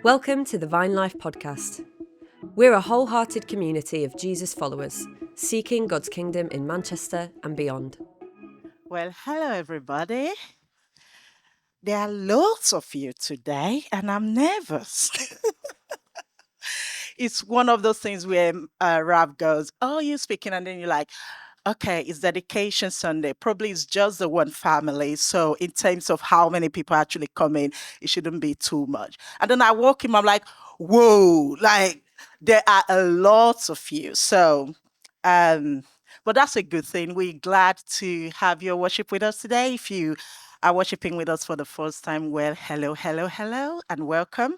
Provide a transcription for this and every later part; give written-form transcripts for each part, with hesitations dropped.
Welcome to the Vine Life podcast. We're a wholehearted community of Jesus followers, seeking God's kingdom in Manchester and beyond. Well, hello, everybody. There are lots of you today, and I'm nervous. It's one of those things where Rav goes, "Oh, you're speaking," and then you're like, "Okay, it's Dedication Sunday. Probably it's just the one family. So, in terms of how many people actually come in, it shouldn't be too much." And then I walk in, I'm like, "Whoa!" Like there are a lot of you. Um, but that's a good thing. We're glad to have your worship with us today. If you are worshiping with us for the first time, well, hello, hello, hello, and welcome.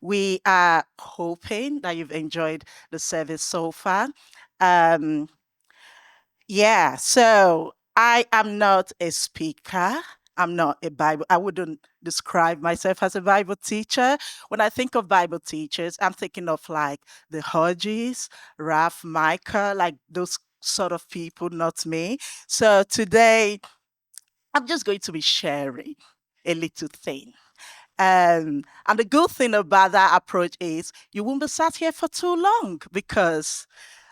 We are hoping that you've enjoyed the service so far. Um, yeah, so I am not a speaker. I'm not a Bible. I wouldn't describe myself as a Bible teacher. When I think of Bible teachers, I'm thinking of like the Hodges, Ralph, Micah, like those sort of people, not me. So today, I'm just going to be sharing a little thing. And the good thing about that approach is you won't be sat here for too long because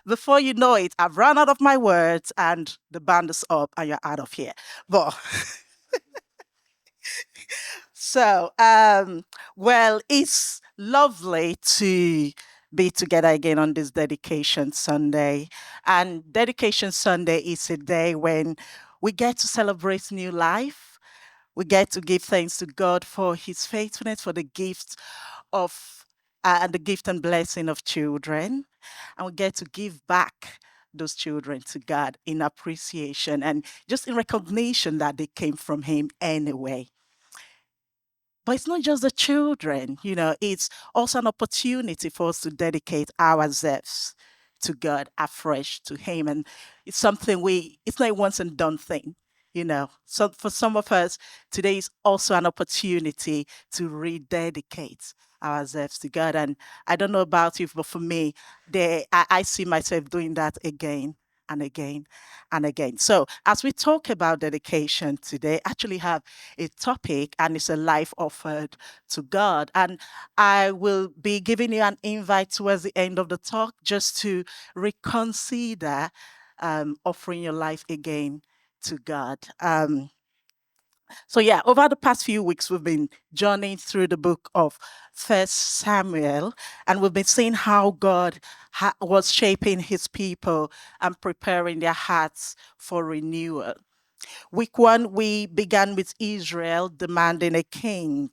before you know it, I've run out of my words and the band is up and you're out of here. But so, well, it's lovely to be together again on this Dedication Sunday. And Dedication Sunday is a day when we get to celebrate new life. We get to give thanks to God for his faithfulness, for the gift of and the gift and blessing of children. And we get to give back those children to God in appreciation and just in recognition that they came from him anyway. But it's not just the children, it's also an opportunity for us to dedicate ourselves to God afresh, to Him. And it's something it's not a once and done thing. So for some of us, today is also an opportunity to rededicate ourselves to God. And I don't know about you, but for me, I see myself doing that again and again and again. So as we talk about dedication today, I actually have a topic and it's a life offered to God. And I will be giving you an invite towards the end of the talk just to reconsider offering your life again to God. So yeah, over the past few weeks, we've been journeying through the book of First Samuel, and we've been seeing how God was shaping His people and preparing their hearts for renewal. Week one, we began with Israel demanding a king.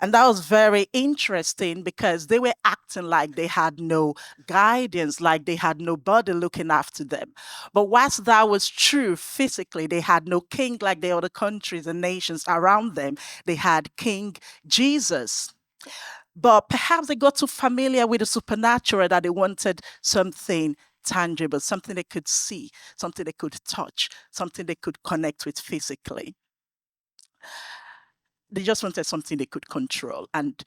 And that was very interesting because they were acting like they had no guidance, like they had nobody looking after them. But whilst that was true physically, they had no king like the other countries and nations around them. They had King Jesus. But perhaps they got too familiar with the supernatural that they wanted something tangible, something they could see, something they could touch, something they could connect with physically. They just wanted something they could control. And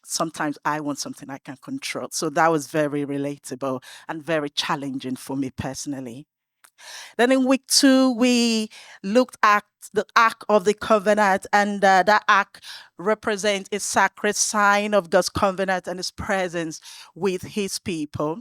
sometimes I want something I can control. So that was very relatable and very challenging for me personally. Then in week two, we looked at the Ark of the Covenant, and that Ark represents a sacred sign of God's covenant and his presence with his people.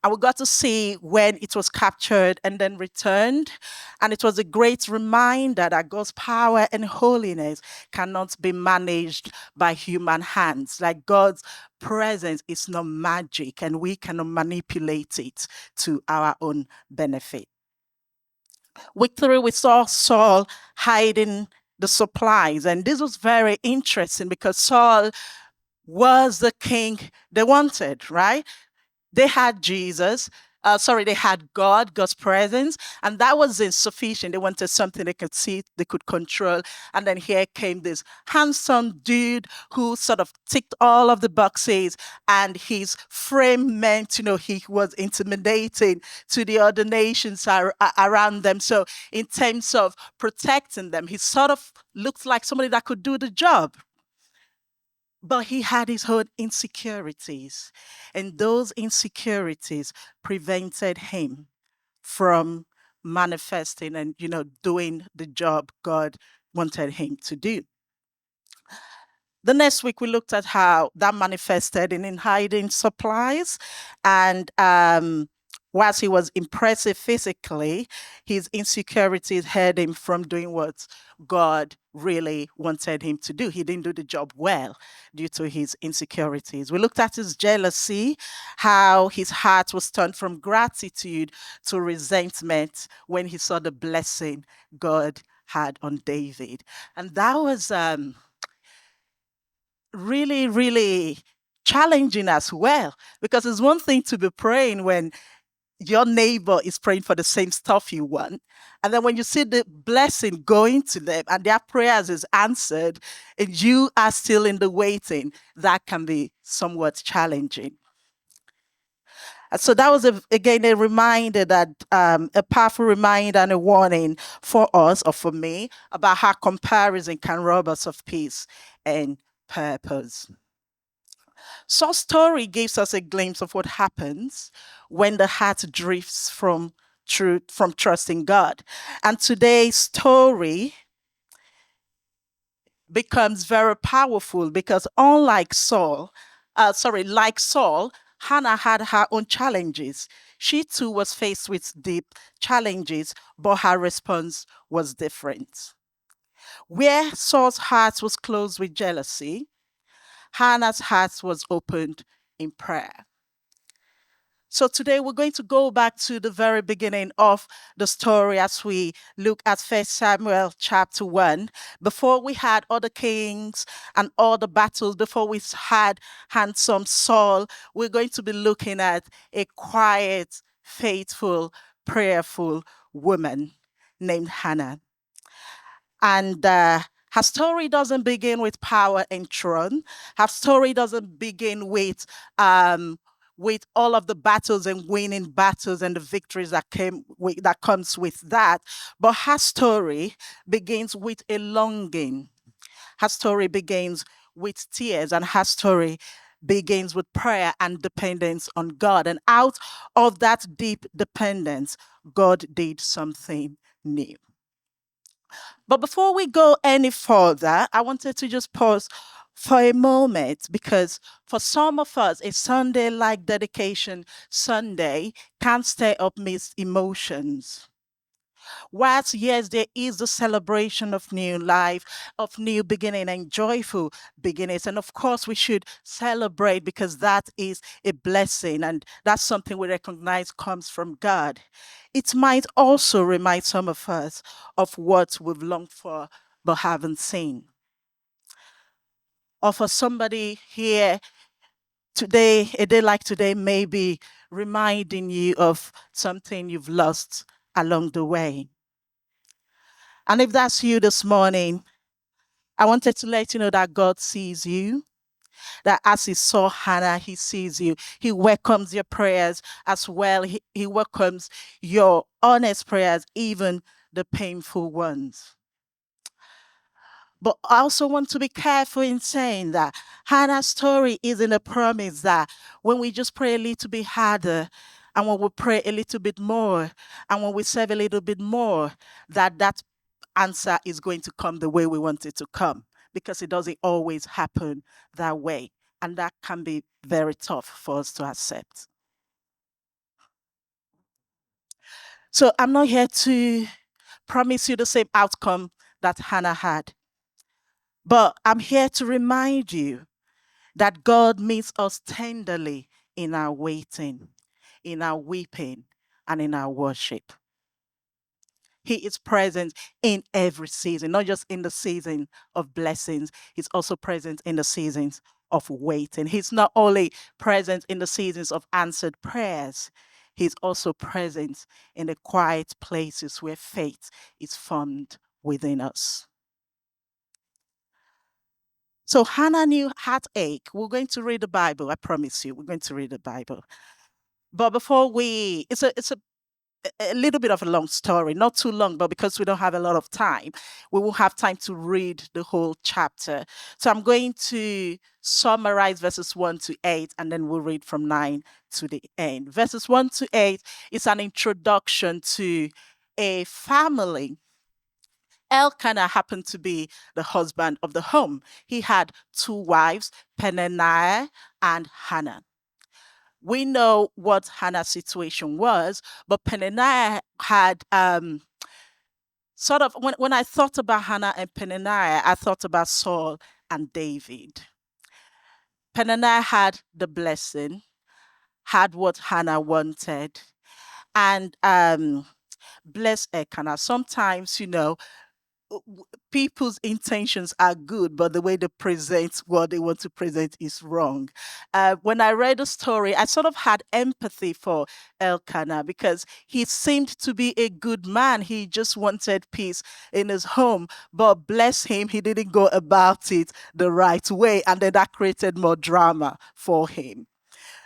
And we got to see when it was captured and then returned. And it was a great reminder that God's power and holiness cannot be managed by human hands. Like God's presence is not magic and we cannot manipulate it to our own benefit. Week three, we saw Saul hiding the supplies. And this was very interesting because Saul was the king they wanted, right? They had Jesus. They had God's presence, and that was insufficient. They wanted something they could see, they could control. And then here came this handsome dude who sort of ticked all of the boxes, and his frame meant, he was intimidating to the other nations around them. So, in terms of protecting them, he sort of looked like somebody that could do the job, but he had his own insecurities, and those insecurities prevented him from manifesting and, doing the job God wanted him to do. The next week, we looked at how that manifested in hiding supplies. And whilst he was impressive physically, his insecurities held him from doing what God really wanted him to do. He didn't do the job well due to his insecurities. We looked at his jealousy, how his heart was turned from gratitude to resentment when he saw the blessing God had on David. And that was really, really challenging as well, because it's one thing to be praying when your neighbor is praying for the same stuff you want. And then when you see the blessing going to them and their prayers is answered and you are still in the waiting, that can be somewhat challenging. So that was again a reminder that a powerful reminder and a warning for us or for me about how comparison can rob us of peace and purpose. Saul's story gives us a glimpse of what happens when the heart drifts from truth, from trusting God. And today's story becomes very powerful because like Saul, Hannah had her own challenges. She too was faced with deep challenges, but her response was different. Where Saul's heart was closed with jealousy, Hannah's heart was opened in prayer. So today we're going to go back to the very beginning of the story as we look at First Samuel chapter 1. Before we had other kings and all the battles, before we had handsome Saul, we're going to be looking at a quiet, faithful, prayerful woman named Hannah. And her story doesn't begin with power and throne. Her story doesn't begin with all of the battles and winning battles and the victories that comes with that. But her story begins with a longing. Her story begins with tears, and her story begins with prayer and dependence on God. And out of that deep dependence, God did something new. But before we go any further, I wanted to just pause for a moment because for some of us, a Sunday like dedication Sunday can stir up mixed emotions. Whilst, yes, there is the celebration of new life, of new beginning and joyful beginnings. And of course, we should celebrate because that is a blessing and that's something we recognize comes from God. It might also remind some of us of what we've longed for but haven't seen. Or for somebody here today, a day like today may be reminding you of something you've lost along the way. And if that's you this morning, I wanted to let you know that God sees you, that as He saw Hannah, He sees you. He welcomes your prayers as well. He welcomes your honest prayers, even the painful ones. But I also want to be careful in saying that Hannah's story isn't a promise that when we just pray a little bit harder, and when we pray a little bit more, and when we serve a little bit more, that answer is going to come the way we want it to come, because it doesn't always happen that way. And that can be very tough for us to accept. So I'm not here to promise you the same outcome that Hannah had, but I'm here to remind you that God meets us tenderly in our waiting, in our weeping, and in our worship. He is present in every season, not just in the season of blessings. He's also present in the seasons of waiting. He's not only present in the seasons of answered prayers, he's also present in the quiet places where faith is formed within us. So Hannah knew heartache. We're going to read the Bible. I promise you, we're going to read the Bible. But before it's a little bit of a long story, not too long, but because we don't have a lot of time, we will have time to read the whole chapter. So I'm going to summarize verses 1 to 8, and then we'll read from 9 to the end. Verses 1 to 8 is an introduction to a family Elkanah happened to be the husband of the home. He had two wives, Peninnah and Hannah. We know what Hannah's situation was, but Peninnah had sort of, when I thought about Hannah and Peninnah, I thought about Saul and David. Peninnah had the blessing, had what Hannah wanted, and bless Elkanah. Sometimes, people's intentions are good, but the way they present what they want to present is wrong. When I read the story, I sort of had empathy for Elkanah because he seemed to be a good man. He just wanted peace in his home, but bless him, he didn't go about it the right way, and then that created more drama for him.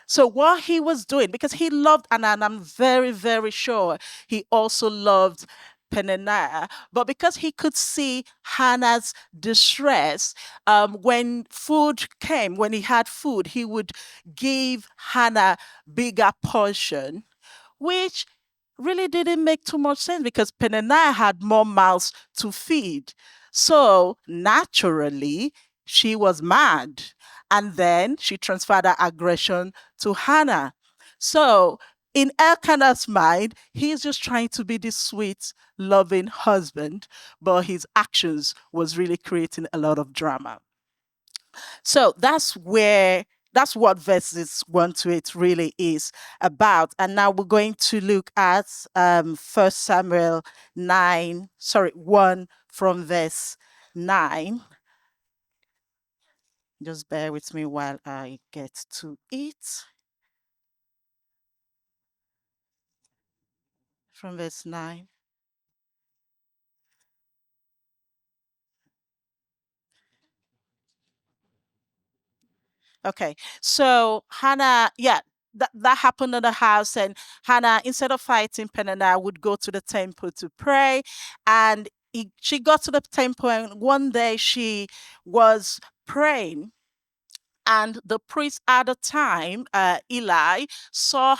So what he was doing, because he loved Anna, and I'm very, very sure he also loved Peninnah, but because he could see Hannah's distress, when food came, when he had food, he would give Hannah bigger portion, which really didn't make too much sense because Peninnah had more mouths to feed. So naturally, she was mad. And then she transferred her aggression to Hannah. So in Elkanah's mind, he's just trying to be this sweet, loving husband, but his actions was really creating a lot of drama. So that's what verses 1 to 8 really is about. And now we're going to look at 1 Samuel 9, sorry, 1 from verse 9. Just bear with me while I get to it. From verse 9. Okay. So Hannah, yeah, that happened in the house, and Hannah, instead of fighting Peninnah, would go to the temple to pray. And she got to the temple, and one day she was praying, and the priest at the time, Eli, saw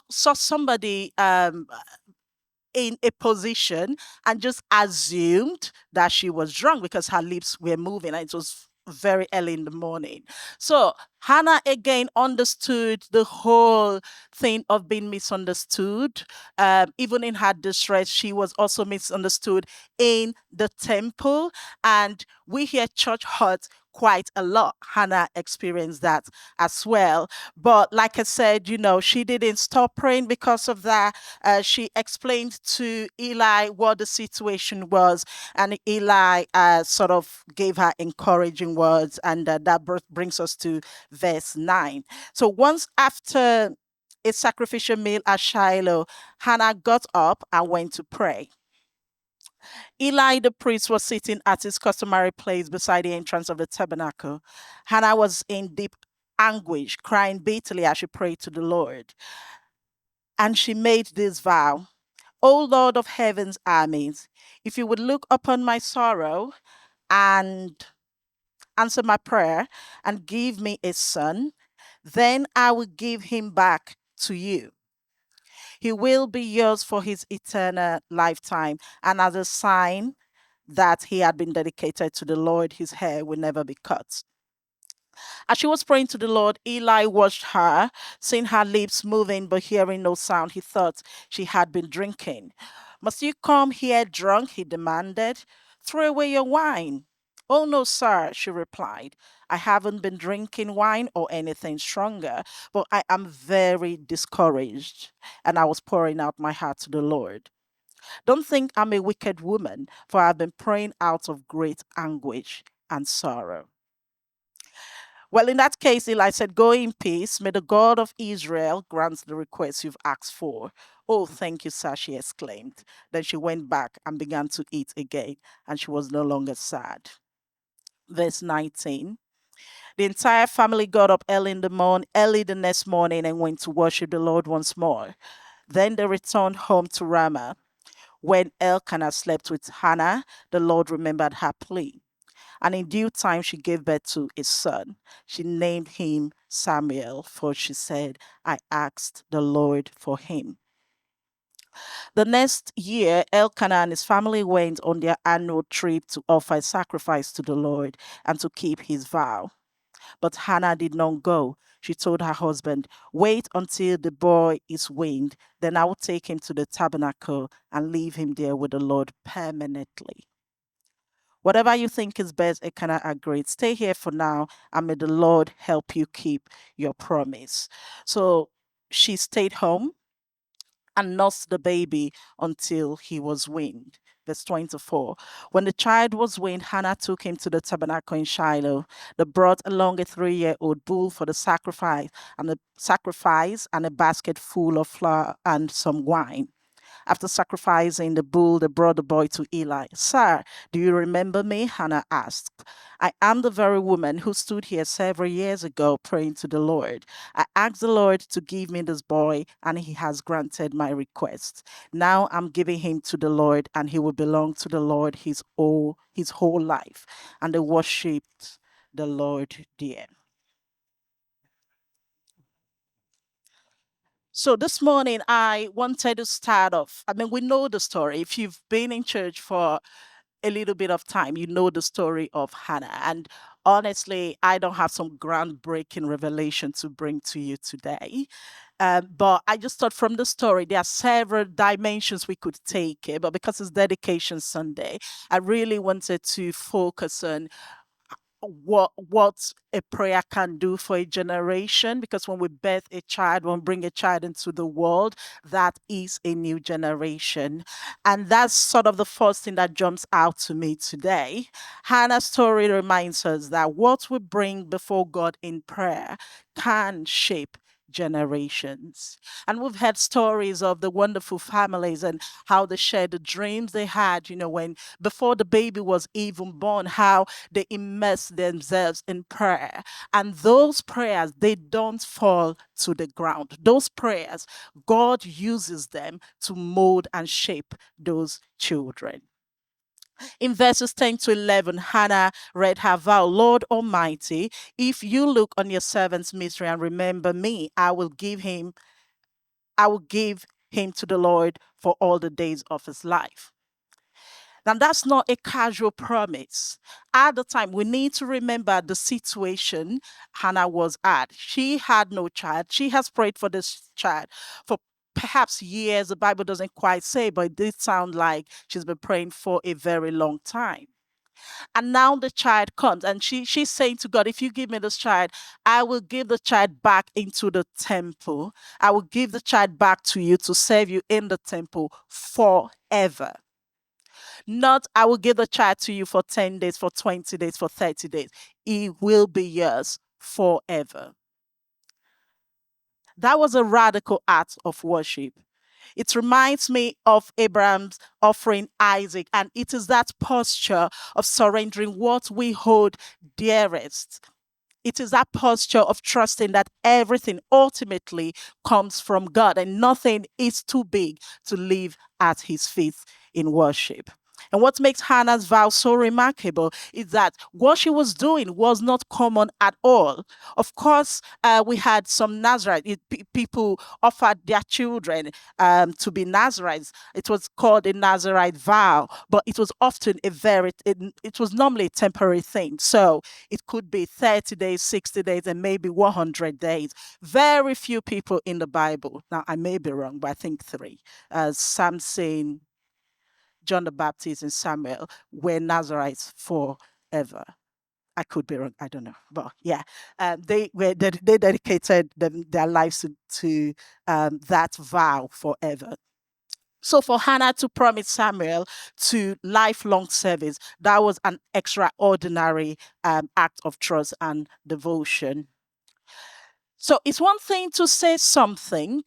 somebody in a position and just assumed that she was drunk because her lips were moving and it was very early in the morning. So Hannah again understood the whole thing of being misunderstood. Even in her distress, she was also misunderstood in the temple. And we hear church hurt quite a lot. Hannah experienced that as well. But like I said, she didn't stop praying because of that. She explained to Eli what the situation was, and Eli sort of gave her encouraging words, and that brings us to verse 9. So once after a sacrificial meal at Shiloh, Hannah got up and went to pray. Eli the priest was sitting at his customary place beside the entrance of the tabernacle. Hannah was in deep anguish, crying bitterly as she prayed to the Lord. And she made this vow: O Lord of heaven's armies, if you would look upon my sorrow and answer my prayer and give me a son, then I will give him back to you. He will be yours for his eternal lifetime, and as a sign that he had been dedicated to the Lord, his hair will never be cut. As she was praying to the Lord, Eli watched her, seeing her lips moving but hearing no sound. He thought she had been drinking. Must you come here drunk? He demanded. Throw away your wine. Oh, no, sir, she replied. I haven't been drinking wine or anything stronger, but I am very discouraged, and I was pouring out my heart to the Lord. Don't think I'm a wicked woman, for I've been praying out of great anguish and sorrow. Well, in that case, Eli said, Go in peace. May the God of Israel grant the request you've asked for. Oh, thank you, sir, she exclaimed. Then she went back and began to eat again, and she was no longer sad. Verse 19. The entire family got up early the next morning, and went to worship the Lord once more. Then they returned home to Ramah. When Elkanah slept with Hannah, the Lord remembered her plea. And in due time, she gave birth to a son. She named him Samuel, for she said, I asked the Lord for him. The next year, Elkanah and his family went on their annual trip to offer a sacrifice to the Lord and to keep his vow. But Hannah did not go. She told her husband, "Wait until the boy is weaned, then I will take him to the tabernacle and leave him there with the Lord permanently." Whatever you think is best, Elkanah agreed. "Stay here for now, and may the Lord help you keep your promise." So she stayed home and nursed the baby until he was weaned. Verse 24. When the child was weaned, Hannah took him to the tabernacle in Shiloh. They brought along a 3-year-old bull for the sacrifice and a basket full of flour and some wine. After sacrificing the bull, they brought the boy to Eli. "Sir, do you remember me?" Hannah asked. "I am the very woman who stood here several years ago praying to the Lord. I asked the Lord to give me this boy, and he has granted my request. Now I'm giving him to the Lord, and he will belong to the Lord his whole life." And they worshipped the Lord there. So this morning, I wanted to start off. I mean, we know the story. If you've been in church for a little bit of time, you know the story of Hannah. And honestly, I don't have some groundbreaking revelation to bring to you today. But I just thought from the story, there are several dimensions we could take it. But because it's Dedication Sunday, I really wanted to focus on what a prayer can do for a generation, because when we birth a child, when we bring a child into the world, that is a new generation. And that's sort of the first thing that jumps out to me today. Hannah's story reminds us that what we bring before God in prayer can shape generations. And we've heard stories of the wonderful families and how they shared the dreams they had, when before the baby was even born, how they immerse themselves in prayer. And those prayers, they don't fall to the ground. Those prayers, God uses them to mold and shape those children. In verses 10 to 11, Hannah read her vow: "Lord Almighty, if you look on your servant's misery and remember me, I will give him to the Lord for all the days of his life." Now, that's not a casual promise. At the time, we need to remember the situation Hannah was at. She had no child. She has prayed for this child for perhaps years. The Bible doesn't quite say, but it did sound like she's been praying for a very long time. And now the child comes, and she's saying to God, "If you give me this child, I will give the child back into the temple. I will give the child back to you to serve you in the temple forever. Not, I will give the child to you for 10 days, for 20 days, for 30 days. It will be yours forever." That was a radical act of worship. It reminds me of Abraham's offering Isaac, and it is that posture of surrendering what we hold dearest. It is that posture of trusting that everything ultimately comes from God and nothing is too big to live at his feet in worship. And what makes Hannah's vow so remarkable is that what she was doing was not common at all. Of course, we had some people offered their children to be Nazarites. It was called a Nazarite vow, but it was often it was normally a temporary thing. So it could be 30 days, 60 days, and maybe 100 days. Very few people in the Bible, now I may be wrong, but I think three, Samson, John the Baptist, and Samuel, were Nazarites forever. I could be wrong. I don't know, but yeah, they dedicated their lives to that vow forever. So for Hannah to promise Samuel to lifelong service, that was an extraordinary act of trust and devotion. So it's one thing to say something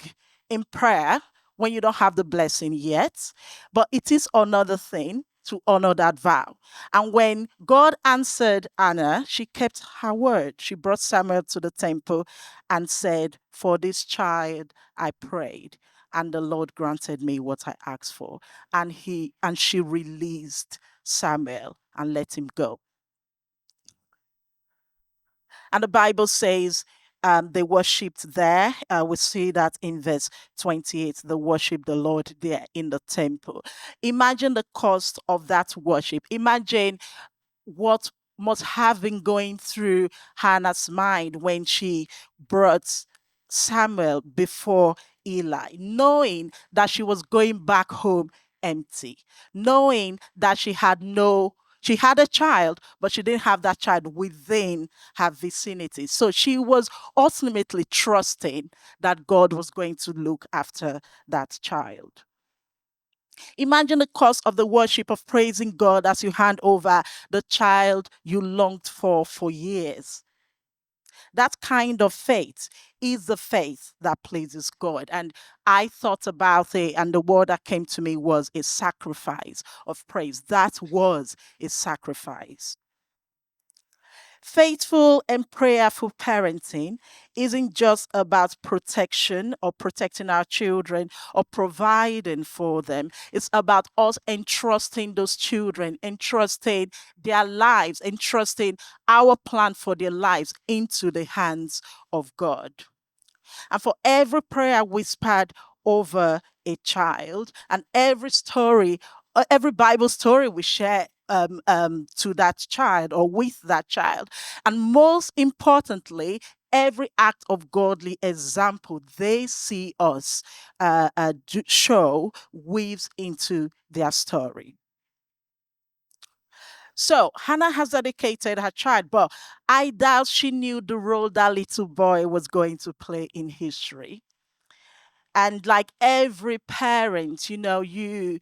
in prayer when you don't have the blessing yet, but it is another thing to honor that vow. And when God answered Anna, she kept her word. She brought Samuel to the temple and said, "For this child I prayed, and the Lord granted me what I asked for." And she released Samuel and let him go. And the Bible says They worshipped there. We see that in verse 28. They worship the Lord there in the temple. Imagine the cost of that worship. Imagine what must have been going through Hannah's mind when she brought Samuel before Eli, knowing that she was going back home empty, knowing that she had a child, but she didn't have that child within her vicinity. So she was ultimately trusting that God was going to look after that child. Imagine the cost of the worship of praising God as you hand over the child you longed for years. That kind of faith is the faith that pleases God. And I thought about it, and the word that came to me was a sacrifice of praise. That was a sacrifice. Faithful and prayerful parenting isn't just about protection or protecting our children or providing for them. It's about us entrusting those children, entrusting their lives, entrusting our plan for their lives into the hands of God. And for every prayer whispered over a child and every story, every Bible story we share to that child or with that child, and most importantly, every act of godly example they see us show weaves into their story. So Hannah has dedicated her child, but I doubt she knew the role that little boy was going to play in history. And like every parent, you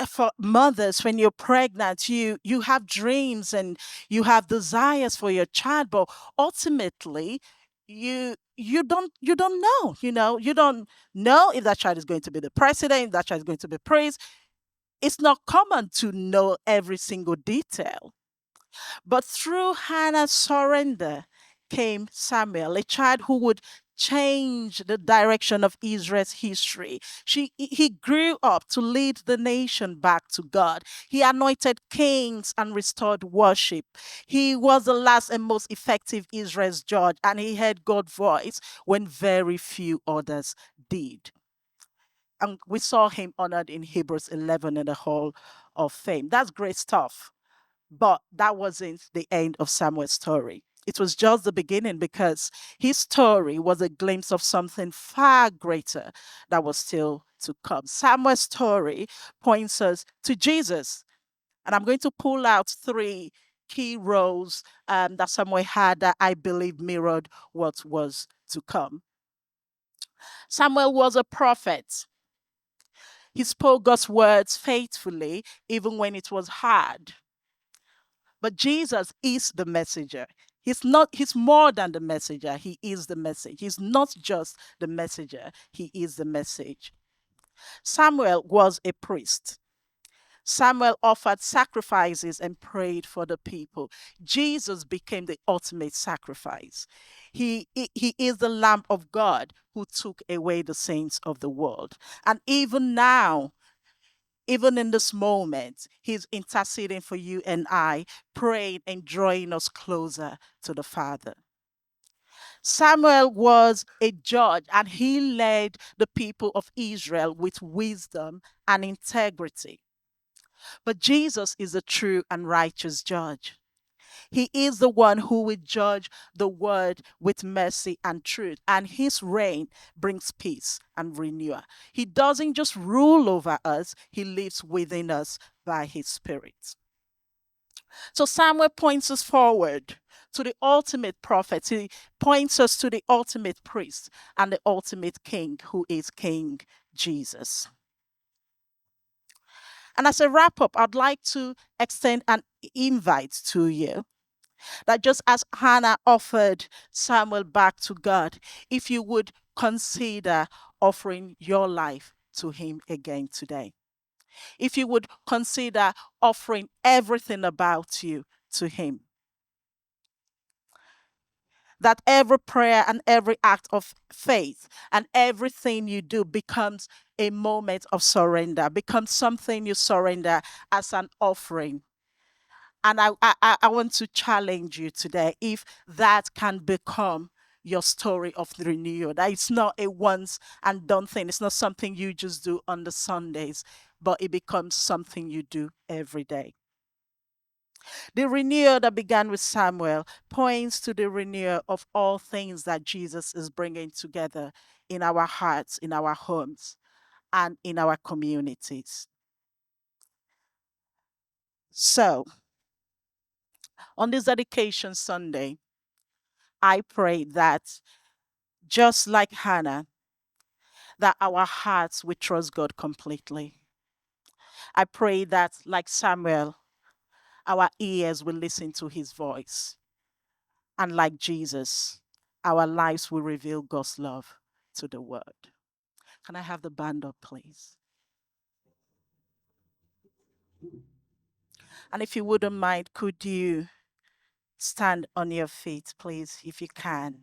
for mothers, when you're pregnant, you have dreams and you have desires for your child, but ultimately you don't know, you don't know if that child is going to be the president, if that child is going to be praised. It's not common to know every single detail. But through Hannah's surrender came Samuel, a child who would change the direction of Israel's history. He grew up to lead the nation back to God. He anointed kings and restored worship. He was the last and most effective Israel's judge, and he heard God's voice when very few others did. And we saw him honored in Hebrews 11 in the Hall of Fame. That's great stuff. But that wasn't the end of Samuel's story. It was just the beginning, because his story was a glimpse of something far greater that was still to come. Samuel's story points us to Jesus. And I'm going to pull out three key roles that Samuel had that I believe mirrored what was to come. Samuel was a prophet. He spoke God's words faithfully, even when it was hard. But Jesus is the messenger. He's more than the messenger. He is the message. He's not just the messenger, he is the message. Samuel was a priest. Samuel offered sacrifices and prayed for the people. Jesus became the ultimate sacrifice. He is the Lamb of God who took away the sins of the world. And even now, even in this moment, he's interceding for you and I, praying and drawing us closer to the Father. Samuel was a judge, and he led the people of Israel with wisdom and integrity. But Jesus is a true and righteous judge. He is the one who will judge the world with mercy and truth, and his reign brings peace and renewal. He doesn't just rule over us, he lives within us by his Spirit. So Samuel points us forward to the ultimate prophet. He points us to the ultimate priest and the ultimate king, who is King Jesus. And as a wrap up, I'd like to extend an invite to you that just as Hannah offered Samuel back to God, if you would consider offering your life to Him again today. If you would consider offering everything about you to Him. That every prayer and every act of faith and everything you do becomes a moment of surrender, becomes something you surrender as an offering. And I want to challenge you today if that can become your story of the renewal. That it's not a once and done thing. It's not something you just do on the Sundays, but it becomes something you do every day. The renewal that began with Samuel points to the renewal of all things that Jesus is bringing together in our hearts, in our homes, and in our communities. So, on this dedication Sunday, I pray that just like Hannah, that our hearts will trust God completely. I pray that, like Samuel, our ears will listen to his voice. And like Jesus, our lives will reveal God's love to the world. Can I have the band up, please? And if you wouldn't mind, could you stand on your feet, please, if you can?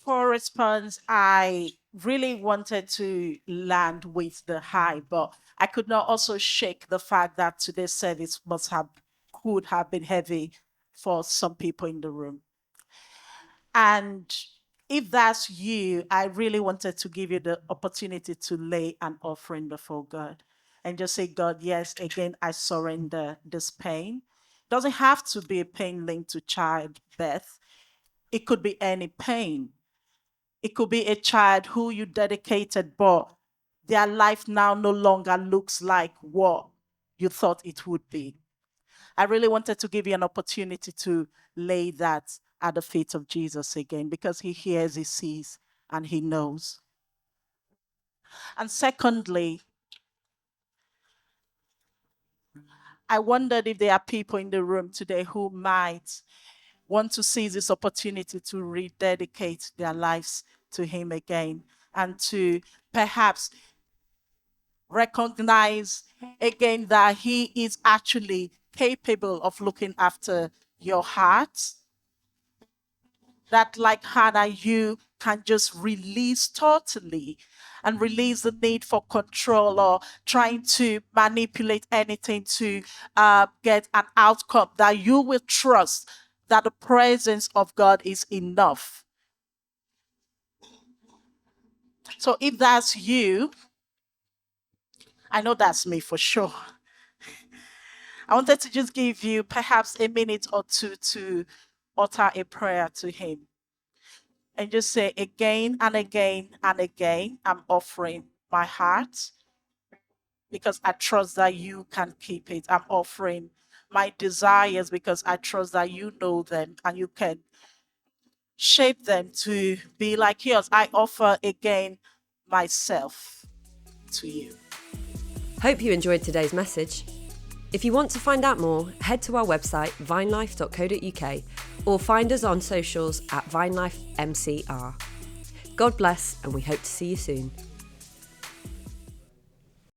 For response, I really wanted to land with the high, but I could not also shake the fact that today's service could have been heavy for some people in the room. And if that's you, I really wanted to give you the opportunity to lay an offering before God and just say, God, yes, again, I surrender this pain. Doesn't have to be a pain linked to childbirth. It could be any pain. It could be a child who you dedicated, but their life now no longer looks like what you thought it would be. I really wanted to give you an opportunity to lay that at the feet of Jesus again because he hears, he sees, and he knows. And secondly, I wondered if there are people in the room today who might want to seize this opportunity to rededicate their lives to him again and to perhaps recognize again that he is actually capable of looking after your heart. That, like Hannah, you can just release totally and release the need for control or trying to manipulate anything to get an outcome, that you will trust that the presence of God is enough. So if that's you, I know that's me for sure. I wanted to just give you perhaps a minute or two to utter a prayer to him and just say again and again and again, I'm offering my heart because I trust that you can keep it. I'm offering my desires because I trust that you know them and you can shape them to be like yours. I offer again myself to you. Hope you enjoyed today's message. If you want to find out more, head to our website vinelife.co.uk or find us on socials at vinelifemcr. God bless, and we hope to see you soon.